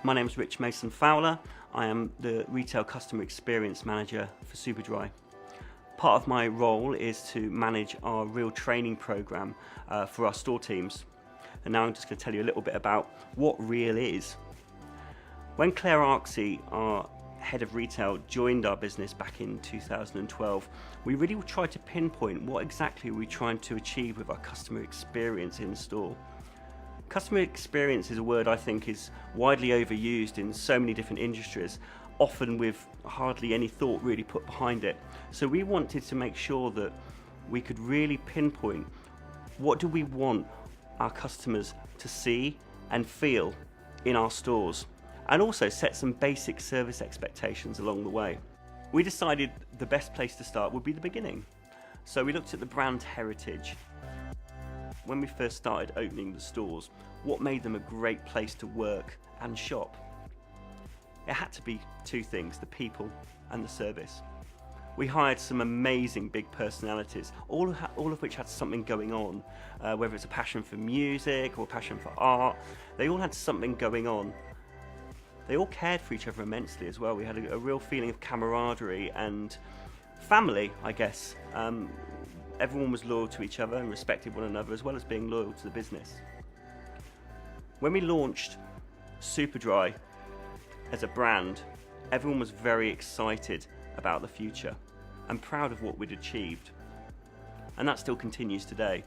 My name is Rich Mason Fowler. I am the Retail Customer Experience Manager for Superdry. Part of my role is to manage our real training program for our store teams. And now I'm just going to tell you a little bit about what real is. When Claire Arksey, our head of retail, joined our business back in 2012, we really tried to pinpoint what exactly we're trying to achieve with our customer experience in store. Customer experience is a word I think is widely overused in so many different industries, often with hardly any thought really put behind it. So we wanted to make sure that we could really pinpoint what do we want our customers to see and feel in our stores, and also set some basic service expectations along the way. We decided the best place to start would be the beginning. So we looked at the brand heritage. When we first started opening the stores, what made them a great place to work and shop? It had to be two things, the people and the service. We hired some amazing big personalities, all of which had something going on, whether it's a passion for music or a passion for art. They all had something going on. They all cared for each other immensely as well. We had a real feeling of camaraderie and family, I guess. Everyone was loyal to each other and respected one another, as well as being loyal to the business. When we launched Superdry as a brand, everyone was very excited about the future and proud of what we'd achieved. And that still continues today.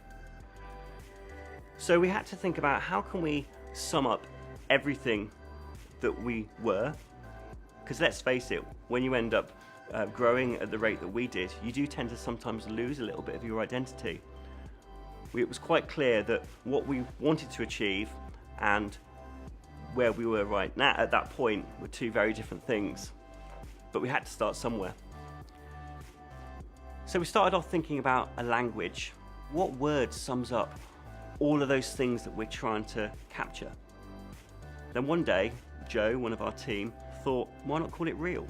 So we had to think about how can we sum up everything that we were, because let's face it, when you end up growing at the rate that we did, you do tend to sometimes lose a little bit of your identity. It was quite clear that what we wanted to achieve and where we were right now at that point were two very different things, but we had to start somewhere. So we started off thinking about a language. What word sums up all of those things that we're trying to capture? Then one day, Joe, one of our team, thought, why not call it real?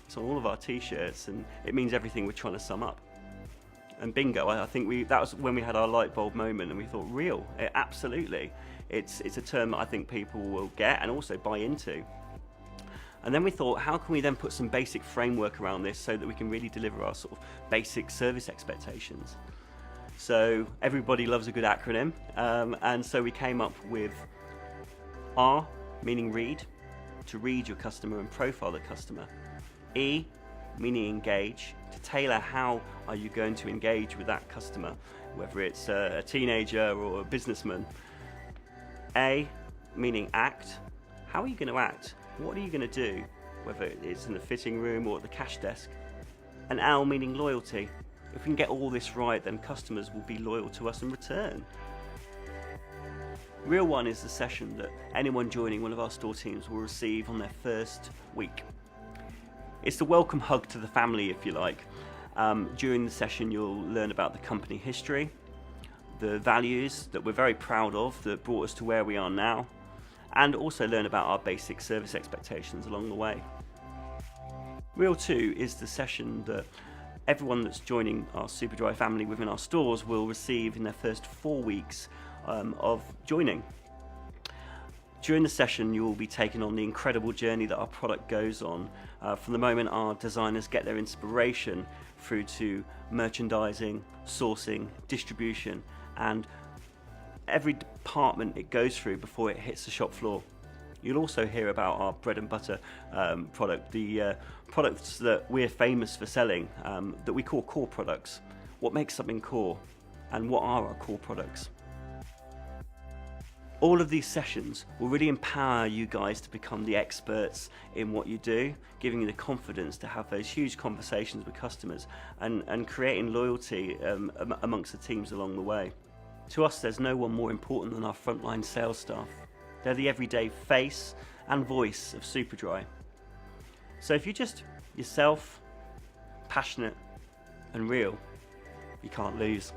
It's on all of our t-shirts and it means everything we're trying to sum up. And bingo, I think that was when we had our light bulb moment and we thought, real, absolutely. It's a term that I think people will get and also buy into. And then we thought, how can we then put some basic framework around this so that we can really deliver our sort of basic service expectations? So everybody loves a good acronym, and so we came up with R, meaning read, to read your customer and profile the customer. E, meaning engage, to tailor how are you going to engage with that customer, whether it's a teenager or a businessman. A, meaning act, how are you going to act? What are you going to do, whether it's in the fitting room or at the cash desk? And L, meaning loyalty. If we can get all this right, then customers will be loyal to us in return. Real One is the session that anyone joining one of our store teams will receive on their first week. It's the welcome hug to the family, if you like. During the session, you'll learn about the company history, the values that we're very proud of that brought us to where we are now, and also learn about our basic service expectations along the way. Real 2 is the session that everyone that's joining our Superdry family within our stores will receive in their first 4 weeks of joining. During the session, you will be taken on the incredible journey that our product goes on, from the moment our designers get their inspiration through to merchandising, sourcing, distribution, and every department it goes through before it hits the shop floor. You'll also hear about our bread and butter product, the products that we're famous for selling, that we call core products. What makes something core, and what are our core products? All of these sessions will really empower you guys to become the experts in what you do, giving you the confidence to have those huge conversations with customers and creating loyalty amongst the teams along the way. To us, there's no one more important than our frontline sales staff. They're the everyday face and voice of Superdry. So if you're just yourself, passionate and real, you can't lose.